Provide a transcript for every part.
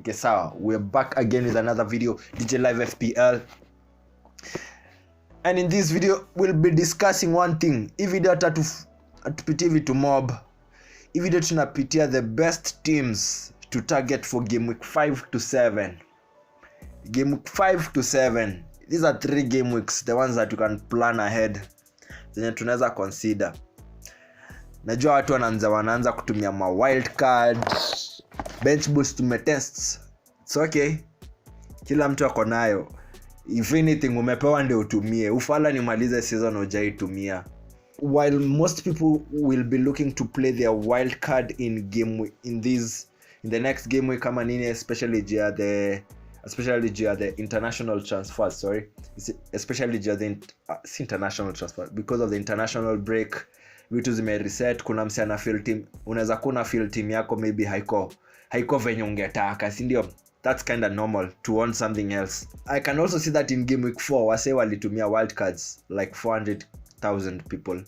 Okay, so we're back again with another video, DJ Live FPL. And in this video, we'll be discussing one thing. Hii video hatupitii vitu mob. Hii video tunapitia the best teams to target for game week 5 to 7. Game week 5 to 7. These are 3 game weeks, the ones that you can plan ahead. Zenye tunaweza consider. Najua watu wanaanza kutumia ma wild card, bench boost tests. It's okay. Kila mtu ako nayo. If anything umepewa ndio utumie. Ufala nimalize season hujaitumia. While most people will be looking to play their wild card in the next game week kama nini, especially the international transfers, especially the international transfer because of the international break. Vitu zime reset, kuna msiana field team, unaweza kuna field team yako maybe haiko venye ungetaka, si ndio? That's kind of normal to want something else. I can also see that in game week 4 wase walitumia wild cards like 400,000 people.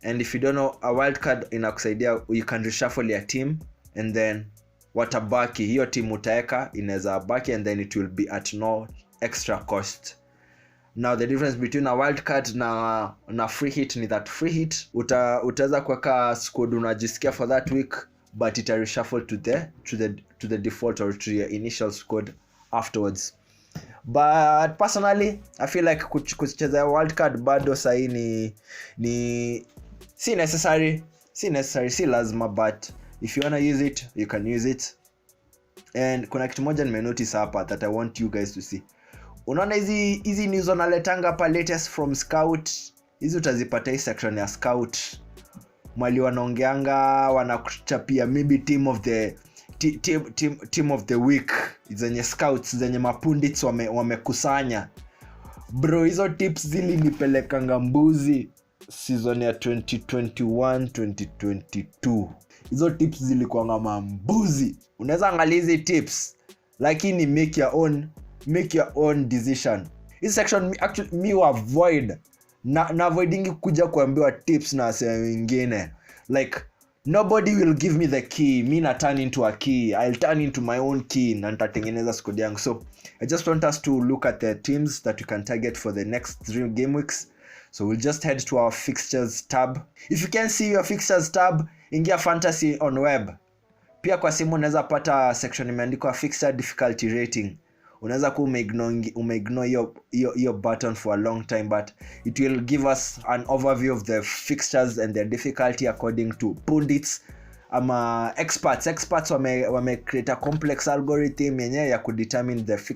And if you don't know, a wild card inakusaidia, you can reshuffle your team and then watabaki hiyo team utaeka inaweza baki and then it will be at no extra cost. Now the difference between a wild card na free hit ni that free hit utaweza kuweka squad unajisikia for that week, but it will reshuffle to the default or to your initial squad afterwards. But personally I feel like kucheza wild card bado sahi ni si necessary, si lazima, but if you wanna use it you can use it. And kuna kitu moja nime notice hapa that I want you guys to see. Unaona hizi news wanaletanga hapa latest from scout, hizi utazipata hii section ya scout. Mali wanaongeanga wanakuchapia maybe team of the week zenye scouts zenye mapundits wamekusanya. Bro, hizo tips zilinipelekanga mbuzi season ya 2021-2022. Hizo tips zilikuwa mambuzi. Unaweza angalia hizi tips lakini make your own decision. This section actually me avoid na avoiding kuja kuambiwa tips na sema wengine. Like nobody will give me the key, me na turn into a key. I'll turn into my own key na nitatengeneza squad yangu. So I just want us to look at the teams that you can target for the next 3 game weeks. So we'll just head to our fixtures tab. If you can see your fixtures tab, ingia fantasy on web. Pia kwa simu unaweza pata section imeandikwa fixture difficulty rating. Unaweza ku umeignore your button for a long time, but it will give us an overview of the fixtures and their difficulty according to pundits ama experts wame create a complex algorithm yenye ya kudetermine the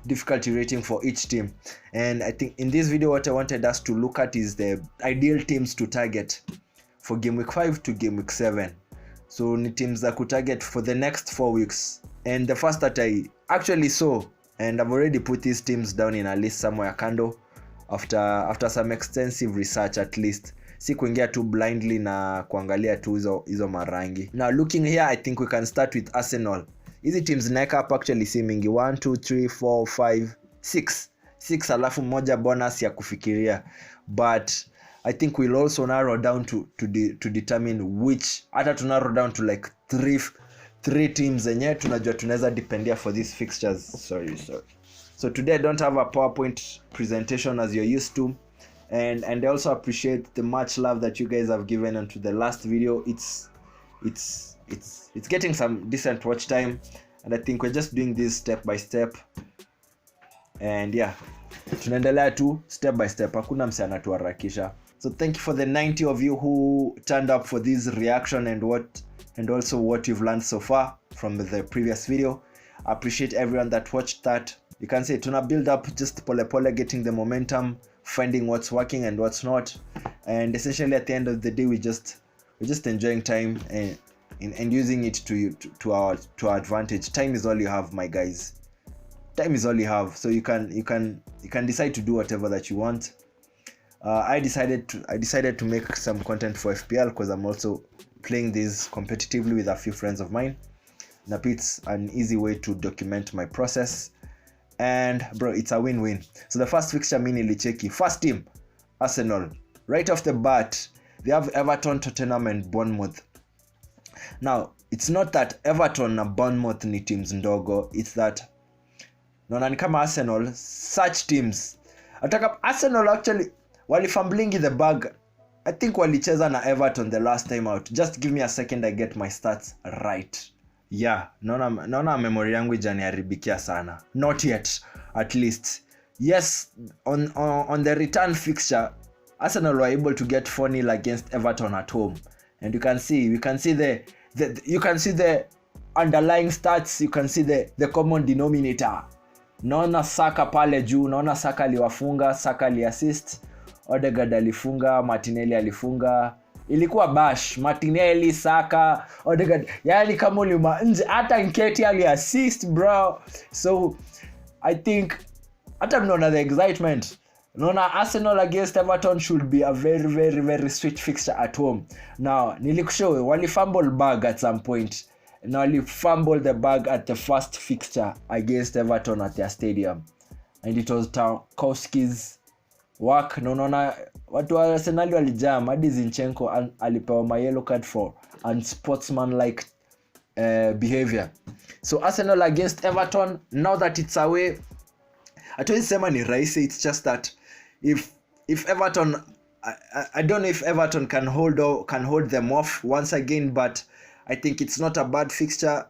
difficulty rating for each team. And I think in this video what I wanted us to look at is the ideal teams to target for game week 5 to game week 7. So ni teams za kutarget for the next 4 weeks. And the first that I actually saw, and I've already put these teams down in a list somewhere kando after some extensive research at least. Si kuingia tu blindly na kuangalia tu hizo marangi. Now looking here, I think we can start with Arsenal. Hizi teams naeka up actually si mingi, 1 2 3 4 5 6 alafu moja bonus ya kufikiria. But I think we'll also narrow down to determine which, hata to narrow down to like 3 teams zenye tunajua tunaweza dependia for these fixtures. Sorry. So today I don't have a PowerPoint presentation as you're used to, and I also appreciate the much love that you guys have given onto the last video. It's getting some decent watch time, and I think we're just doing this step by step. And yeah, tunaendelea tu step by step, hakuna mse anatuharakisha. So thank you for the 90 of you who turned up for this reaction and also what you've learned so far from the previous video. I appreciate everyone that watched that. You can say tuna build up just pole getting the momentum, finding what's working and what's not, and essentially at the end of the day we're just enjoying time and using it to our advantage. Time is all you have, my guys. Time is all you have, so you can decide to do whatever that you want. I decided to make some content for FPL because I'm also playing this competitively with a few friends of mine. Now it's an easy way to document my process, and bro, it's a win-win. So the first fixture mini licheki. First team, Arsenal. Right off the bat, they have Everton, Tottenham and Bournemouth. Now it's not that Everton na Bournemouth ni teams ndogo, it's that naona ni kama Arsenal, such teams ataka Arsenal actually walifamblingi the bag. I think walicheza na Everton the last time out. Just give me a second I get my stats right. Yeah, naona memory yangu ijaniharibikia sana. Not yet, at least. Yes, on the return fixture, Arsenal were able to get 4-0 against Everton at home. And you can see the underlying stats, you can see the common denominator. Naona Saka pale juu, naona Saka aliwafunga, Saka aliassist, Odegaard alifunga, Martinelli alifunga. Ilikuwa bash, Martinelli, Saka, Odegaard. Yani kama ulima nje, hata Nketiah aliassist bro. So I think hata mnaona the excitement. Naona Arsenal against Everton should be a very very very sweet fixture at home. Now nilikushow wali fumble bag at some point. Now wali fumble the bag at the first fixture against Everton at their stadium, and it was Tarkowski's work. Naona watu wa Arsenal walijam hadi Zinchenko alipewa yellow card for unsportsmanlike behavior. So Arsenal against Everton, now that it's away, hatuwezi sema ni rahisi. It's just that if Everton, I don't know if Everton can hold them off once again, but I think it's not a bad fixture.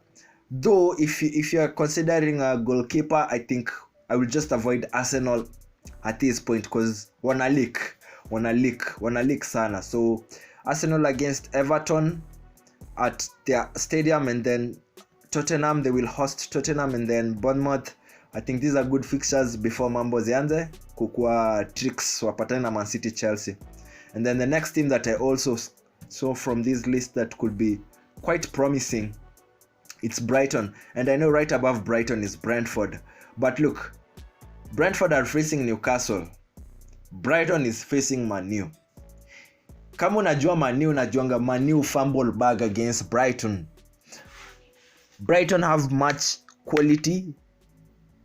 Though if you're considering a goalkeeper, I think I will just avoid Arsenal at this point because wanna leak sana. So Arsenal against Everton at their stadium, and then Tottenham, they will host Tottenham, and then Bournemouth. I think these are good fixtures before mambo zianze kukua tricks wapatane na Man City, Chelsea. And then the next team that I also saw from this list that could be quite promising, it's Brighton. And I know right above Brighton is Brentford. But look, Brentford are facing Newcastle. Brighton is facing Man U. Kama unajua Man U, unajuanga Man U fumble bag against Brighton. Brighton have much quality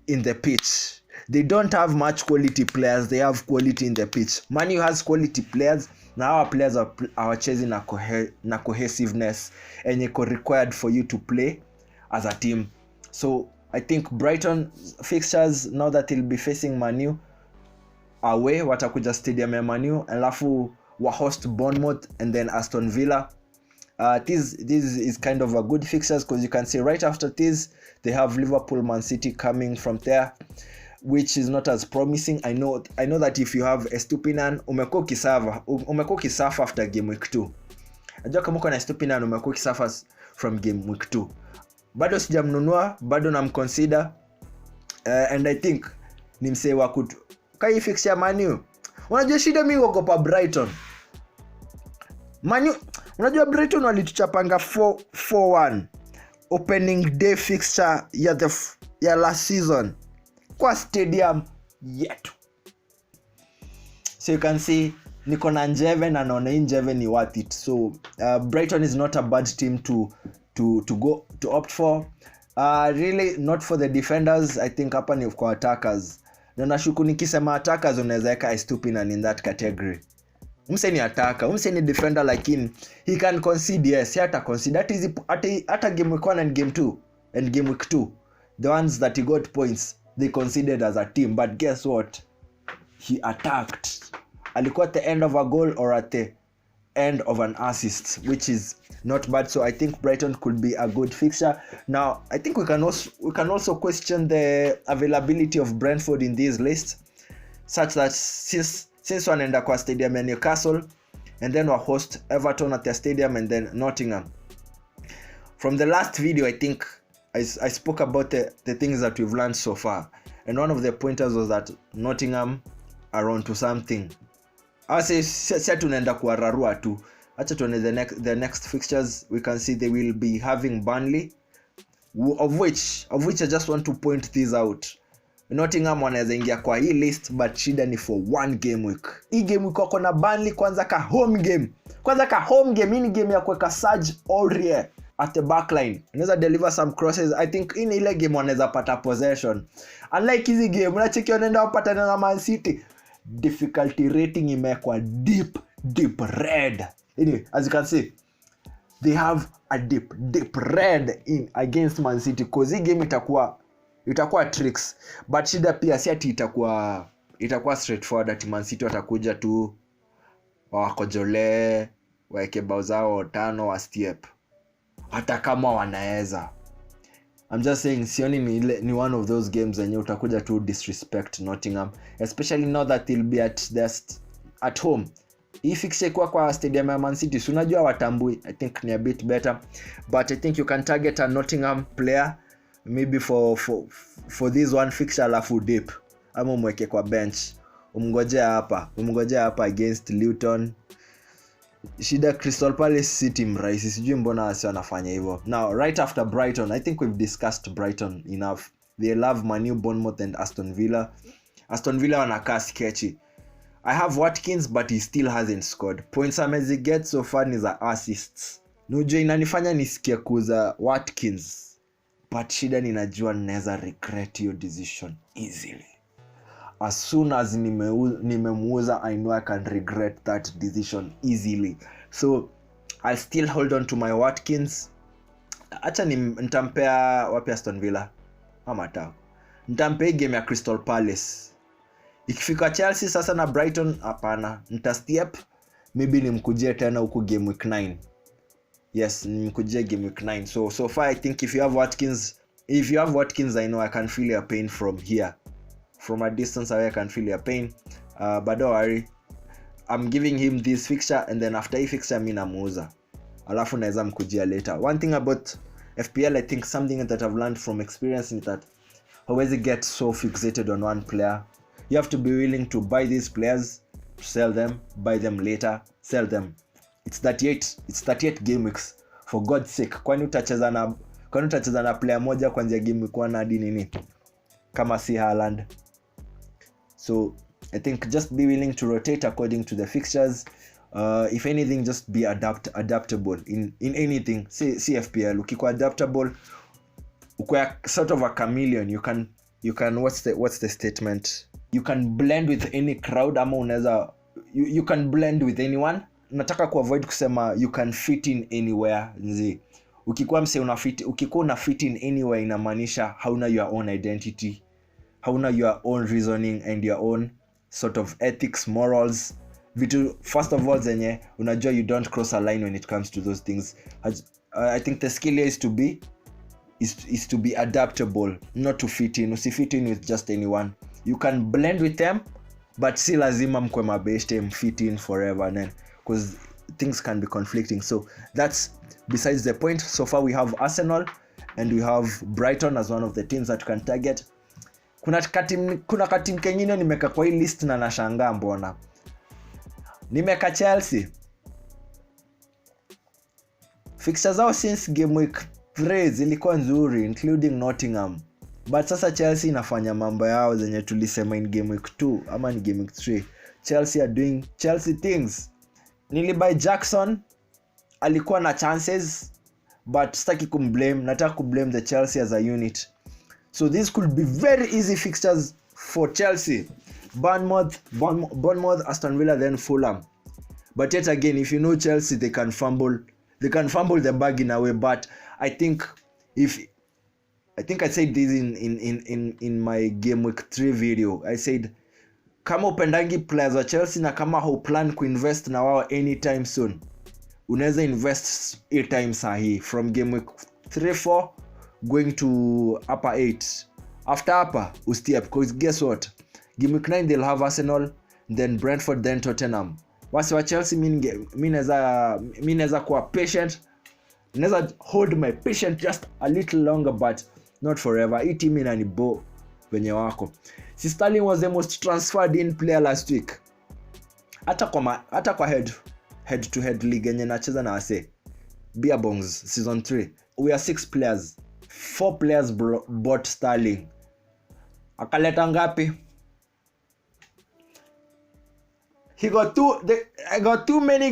in the pitch. They don't have much quality players, they have quality in the pitch. Man U has quality players. Now our players are chasing na cohesiveness and it required for you to play as a team. So I think Brighton fixtures, now that they'll be facing Man U away, watakuja stadium ya Man U, alafu wa host Bournemouth and then Aston Villa. This is kind of a good fixtures because you can see right after this they have Liverpool, Man City coming from there, which is not as promising. I know that if you have Estupinan, umekuwa kisafa after game week 2. Najua kama uko na Estupinan umekuwa kisafa from game week 2. Bado sijamnunua, bado namconsider, and I think ni msee wa kutu kai fixture Man U. Unajua shida mimi ngogopa Brighton. Man U, unajua Brighton walituchapanga 4-1 opening day fixture ya last season kwa stadium yetu. So you can see niko na Njeve na naona Njeve ni worth it. So Brighton is not a bad team to opt for. Really not for the defenders. I think hapa ni kwa attackers. Na nashuku nikisema attackers unaweza weka Estupinan in that category. Umse ni attacker, umse ni defender, lakini he can concede. Yes, he hata concede. That is hata game week 1 and game 2 and game week 2. The ones that he got points, they considered as a team. But guess what? He attacked. Alikuwa at the end of a goal or at the end of an assist, which is not bad. So I think Brighton could be a good fixture. Now, I think we can also question the availability of Brentford in this list, such that since wanaenda kwa stadium ya Newcastle and then we host Everton at their stadium and then Nottingham. From the last video, I think I spoke about the things that we've learned so far, and one of the pointers was that Nottingham are on to something. I say tunaenda kuararua tu. Acha tuone the next fixtures. We can see they will be having Burnley, of which I just want to point this out. Nottingham wanaweza ingia kwa hii list, but shida ni for one game week. Hii game week wako na Burnley, kwanza ka home game. Hii ni game ya kuweka Serge Aurier at the backline. Anaweza deliver some crosses. I think in ile game wanaweza pata possession. Unlike hizi game unacheki wanaenda wapatana na Man City, difficulty rating imekuwa deep red. Anyway, as you can see, they have a deep red in against Man City, cause hii game itakuwa tricks, but shida pia si ati itakuwa straightforward ati Man City watakuja tu wakojole waeke bao zao 5 wa step, hata kama wanaweza. I'm just saying sioni ni one of those games yenye utakuja to disrespect Nottingham, especially now that they'll be at home. Hii fixture kwa stadium ya Man City, so unajua watambui. I think ni a bit better, but I think you can target a Nottingham player maybe for this one fixture, alafu dip ama mweke kwa bench, umngojea hapa against Luton. Shida Crystal Palace City mraisi, sijui mbona wasi wanafanya hivyo. Now right after Brighton, I think we've discussed Brighton enough. They love Manu, Bournemouth and Aston Villa. Aston Villa wanakaa sketchy. I have Watkins but he still hasn't scored. Points amezi get so far ni za assists. Nujua inanifanya nisikie kuuza Watkins, but shida ninajua ninaweza regret your decision easily. As soon as nimemuuza, I know I can regret that decision easily. So I'll still hold on to my Watkins. Acha nitampea wapi Aston Villa ama tao. Nitampea game ya Crystal Palace. Ikifika Chelsea sasa na Brighton, hapana. Nitastep, maybe nimkujie tena huko game week 9. Yes, nimkujie game week 9. So far I think if you have Watkins, I know I can feel your pain from here. From a distance away I can feel your pain, but don't worry, I'm giving him this fixture, and then after hii fixture mimi namuuza, alafu naweza mkujia later. One thing about FPL, I think something that I've learned from experience is that always get so fixated on one player. You have to be willing to buy these players, sell them, buy them later, sell them. It's 38 game weeks, for God's sake. Kwani utacheza na player moja kwanza game week 1 hadi nini kama si Haaland? So I think just be willing to rotate according to the fixtures. If anything, just be adaptable in anything. See FPL, ukikuwa adaptable, ukua sort of a chameleon. You can what's the statement? You can blend with any crowd, ama unaweza you can blend with anyone. Nataka kuavoid kusema you can fit in anywhere. Nzi, ukikuwa una fit in anywhere, inamaanisha hauna your own identity, hauna your own reasoning and your own sort of ethics, morals. Vitu first of all zenye unajua you don't cross a line when it comes to those things. I think the skill is to be adaptable, not to fit in. Usifit in with just anyone. You can blend with them, but si lazima mkwe mabeshte mfit in forever then, because things can be conflicting. So that's besides the point. So far we have Arsenal and we have Brighton as one of the teams that can target. Kuna katim kengine nimeka kwa hii list na nashangaa mbona. Nimeka Chelsea. Fixtures zao since game week 3 zilikuwa nzuri, including Nottingham. But sasa Chelsea inafanya mambo yao zenye tulisema in game week 2 ama ni game week 3. Chelsea are doing Chelsea things. Nilibuy Jackson, alikuwa na chances, but sitaki kumblame. Nataka kublame the Chelsea as a unit. So these could be very easy fixtures for Chelsea. Bournemouth, Aston Villa, then Fulham. But yet again, if you know Chelsea, they can fumble the bag in a way. But I think I said this in my game week 3 video. I said kama upendangi players wa Chelsea na kama hauplan kuinvest na wao anytime soon, unaweza invest 8 times sahi from game week 3-4 going to upper 8. After upper ustep, because guess what, game week 9 they'll have Arsenal, then Brentford, then Tottenham. Wasi wa Chelsea mimi naweza kuwa patient, naweza hold my patient just a little longer, but not forever. Hii team inanibo wenye wako. Si Sterling was the most transferred in player last week. Hata kwa head to head league yenye nacheza na wase Beer Bongs season 3, we are 6 players. 4 players bought Sterling. Akaleta ngapi? I got too many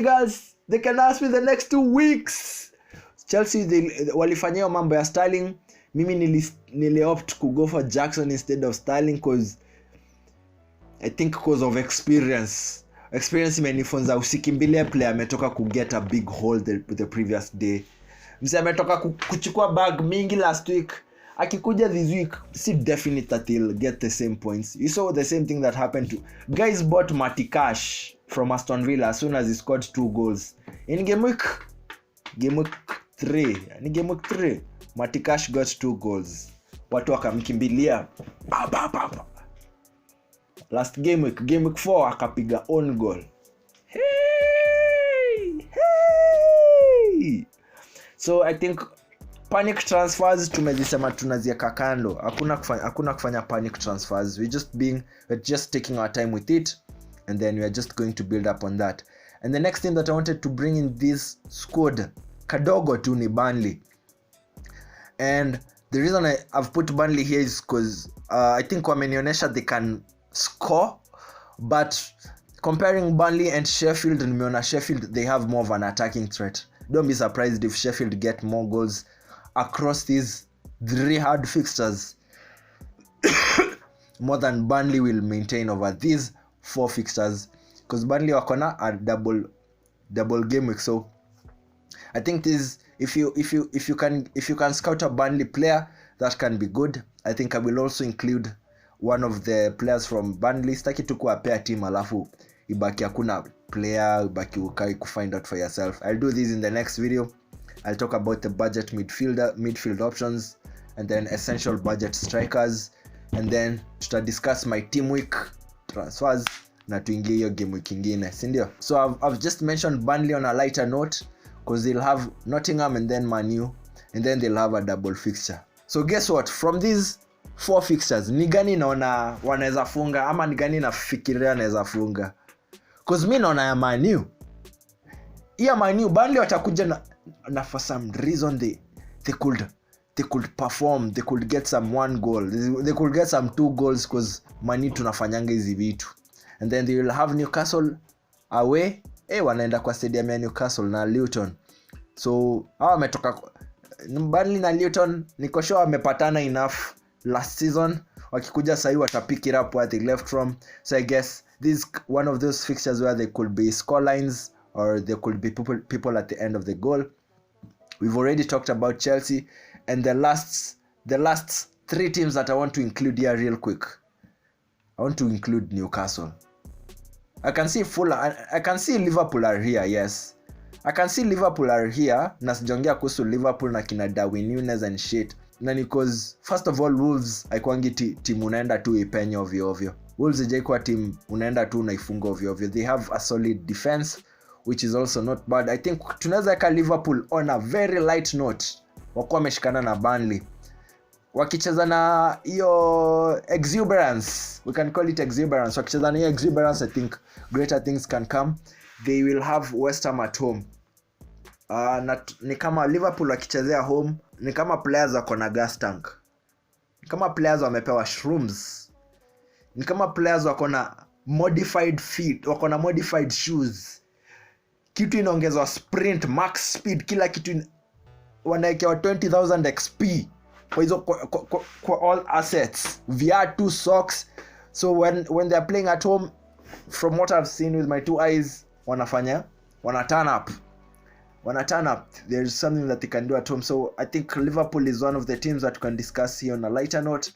girls. They can ask me the next 2 weeks. Chelsea walifanyia mambo ya Sterling. Mimi niliopt to go for Jackson instead of Sterling, because I think because of experience. experience imenifunza usikimbilie player ametoka ku get a big hole the previous day. Mse ametoka kuchukua bag mingi last week, akikuja this week si definite that he'll get the same points. You saw the same thing that happened to guys bought Matikash from Aston Villa as soon as he scored 2 goals in game week 3. Matikash got 2 goals, watu wakamkimbilia last game week 4 akapiga own goal. Hey! So I think panic transfers tumezisema tunazieka kando. Hakuna kufanya panic transfers. We're just taking our time with it, and then we are just going to build up on that. And the next thing that I wanted to bring in this squad kadogo tu ni Burnley. And the reason I've put Burnley here is because I think wamenionyesha they can score, but comparing Burnley and Sheffield, nimeona Sheffield they have more of an attacking threat. Don't be surprised if Sheffield get more goals across these 3 hard fixtures more than Burnley will maintain over these 4 fixtures, because Burnley wakona a double game week. So I think this, if you can scout a Burnley player, that can be good. I think I will also include one of the players from Burnley. Sitaki tu kuwapea team alafu ibaki hakuna player, ibaki ukai ku find out for yourself. I'll do this in the next video. I'll talk about the budget midfield options, and then essential budget strikers, and then discuss my team week transfers na tuingie hiyo game week ingine, si ndio? So I've just mentioned Burnley on a lighter note because they'll have Nottingham and then Man U, and then they'll have a double fixture. So guess what, from these 4 fixtures ni gani naona wanaweza funga, ama ni gani nafikiria wanaweza funga? Because mimi naona ya Man U. Yeah, Man U, Burnley watakuja na for some reason they could perform, they could get some 1 goal, they could get some 2 goals because Man U tunafanyanga hizi vitu. And then they will have Newcastle away. Wanaenda kwa stadium ya Newcastle na Luton. So hawa wametoka Burnley na Luton, niko sure wamepatana enough last season. Wakikuja sahi watapick it up where they left from. So I guess this is one of those fixtures where there could be score lines, or there could be people at the end of the goal. We've already talked about Chelsea, and the last 3 teams that I want to include here real quick. I want to include Newcastle. I can see Liverpool are here, yes. I can see Liverpool are here. Na sijaongea kuhusu Liverpool na kina Darwin Núñez and shit. Na because first of all, Wolves haikuangi team unaenda tu ipenye ovyo ovyo. Wolves hajaikuwa team unaenda tu unaifunga ovyo ovyo. They have a solid defense, which is also not bad. I think tunaweza ka Liverpool on a very light note. Wakuwa wameshikana na Burnley, wakicheza na hiyo exuberance, we can call it exuberance. Wakicheza na hiyo exuberance, I think greater things can come. They will have West Ham at home. Ni kama Liverpool wakichezea home, ni kama players wako na gas tank, ni kama players wamepewa shrooms, ni kama players wako na modified feet, wako na modified shoes. Kitu inaongezwa sprint, max speed, kila kitu wanaekewa 20,000 XP kwa hizo kwa all assets, VR2 socks. So when they are playing at home, from what I've seen with my 2 eyes, wana turn up. There is something that they can do at home. So I think Liverpool is one of the teams that we can discuss here on a lighter note.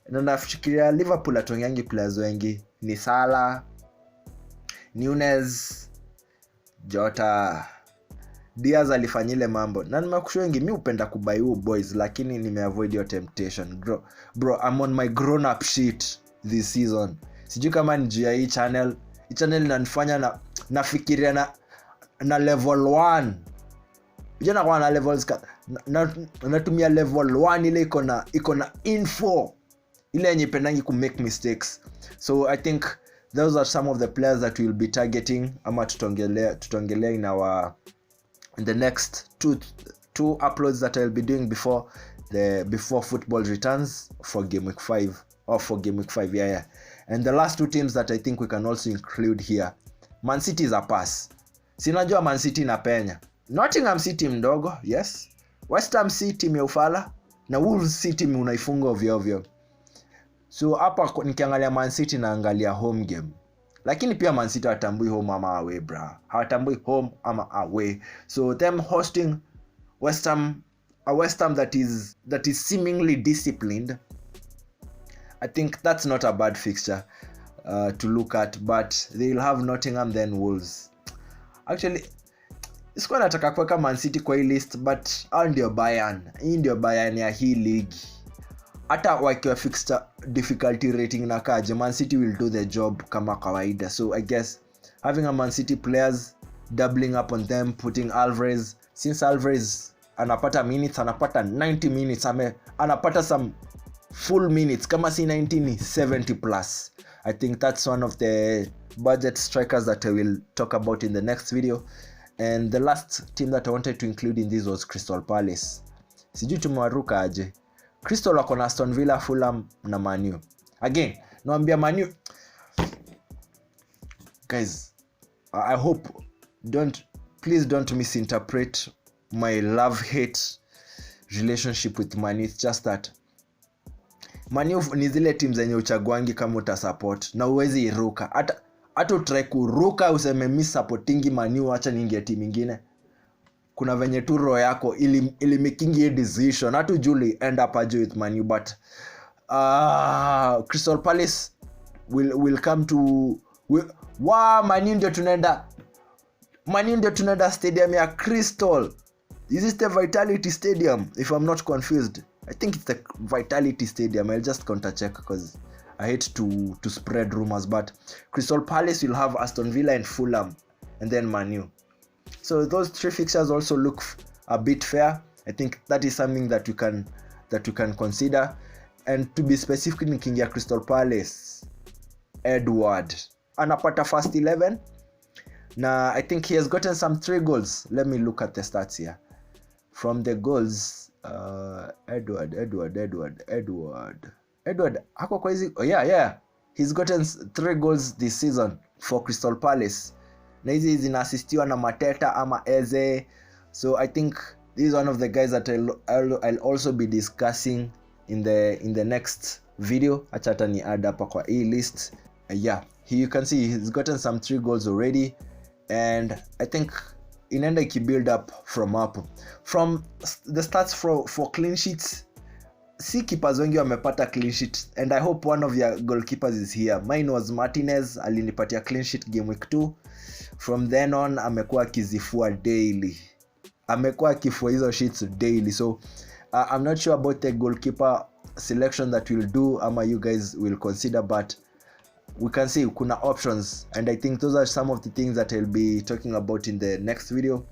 Na nafikiria Liverpool atonyangi players wengi, ni Salah, Núñez, Jota, Diaz alifanyile mambo. Na nimekushow wengi mimi upenda kubuy huo boys, lakini nimeavoid your temptation. Bro, I'm on my grown up shit this season. Sijui kama ni juu ya hii channel inanifanya nafikiria na level 1. Jana kwa na levels natumia level 1 ile iko na info ile yenye pendangi ku make mistakes. So I think those are some of the players that we'll be targeting, ama tutongelea in the next two uploads that I'll be doing before football returns for game week 5, or for game week 5, yeah. And the last 2 teams that I think we can also include here, Man City is a pass. Sinajua Man City na penya. Nottingham City mdogo, yes. West Ham City meufala, na Wolves City unaifunga ovyo ovyo. So hapa nikiangalia Man City naangalia home game. lakini pia Man City hawatambui home ama away bra, hawatambui home ama away. So them hosting West Ham, a West Ham that is seemingly disciplined, I think that's not a bad fixture to look at, but they'll have Nottingham then Wolves. Actually sikuwa nataka kuweka Man City kwa hii list, but hao ndio Bayern. Hii ndio Bayern ya hii league. Hata wakiwa fixture difficulty rating na kaje, Man City will do the job kama kawaida. So I guess having a Man City players doubling up on them, putting Alvarez, since Alvarez anapata minutes, anapata 90 minutes, anapata some full minutes, kama si 90 ni 70 plus. I think that's one of the budget strikers that I will talk about in the next video. And the last team that I wanted to include in this was Crystal Palace. Sijui tumewaruka aje. Crystal wako na Aston Villa, Fulham na Man U. Again, naambia Man U, guys, I hope please don't misinterpret my love-hate relationship with Man U. It's just that Man U ni zile teams zenye uchaguangi kama utasupport na uwezi iruka. Hata utry kuruka useme mi supportingi Man U, acha niingie team nyingine. Kuna venye tu roho yako ili making a decision. Hata Julie end up aje with Man U, but Crystal Palace will come to Man U ndio tunaenda stadium ya Crystal. Is this the Vitality Stadium if I'm not confused? I think it's the Vitality Stadium. I'll just counter check because I hate to spread rumors, but Crystal Palace will have Aston Villa and Fulham and then Man U. So those three fixtures also look a bit fair. I think that is something that you can consider. And to be specific, nikingia Crystal Palace, Edward anapata first 11. Now I think he has gotten some 3 goals. Let me look at the stats here. From the goals, Edward hako kwa hizi. Oh yeah, he's gotten 3 goals this season for Crystal Palace. Na hizi zinaassistiwa na Mateta ama Eze. So I think this is one of the guys that I'll also be discussing in the next video. Acha hata ni add hapa kwa hii list. Yeah, here you can see he's gotten some 3 goals already, and I think inaenda build up from up. From the stats for clean sheets, si keepers wengi wamepata clean sheet, and I hope one of your goalkeepers is here. Mine was Martinez, alinipatia clean sheet game week 2. From then on amekuwa akizifua daily. Amekuwa akifua hizo sheets daily. So I'm not sure about the goalkeeper selection that we'll do ama you guys will consider, but we can see kuna options, and I think those are some of the things that I'll be talking about in the next video.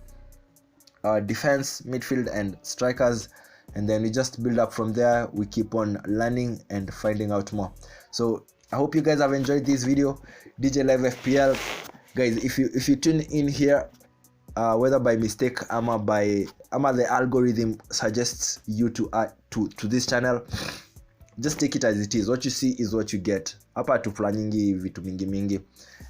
Defense, midfield and strikers, and then we just build up from there. We keep on learning and finding out more. So I hope you guys have enjoyed this video. DJ Live FPL, guys, if you tune in here whether by mistake ama the algorithm suggests you to this channel, just take it as it is. What you see is what you get. Hapa tufanyingi vitu mingi,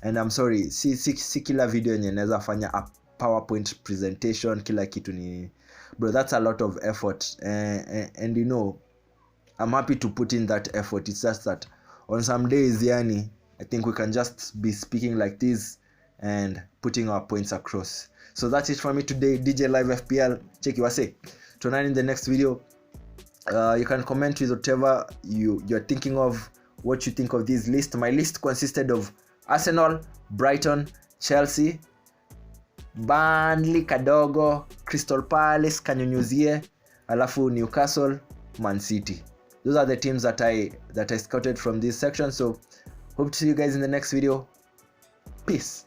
and I'm sorry, si kila video yenye naweza fanya a PowerPoint presentation kila kitu ni bro, that's a lot of effort, and you know I'm happy to put in that effort. It's just that on some days yani I think we can just be speaking like this and putting our points across. So that's it for me today. DJ Live FPL, check you wase. Tonight in the next video, you can comment with whatever you're thinking of, what you think of this list. My list consisted of Arsenal, Brighton, Chelsea, Burnley kadogo, Crystal Palace kanyunyuzie, alafu Newcastle, Man City. Those are the teams that I scouted from this section. So hope to see you guys in the next video. Peace.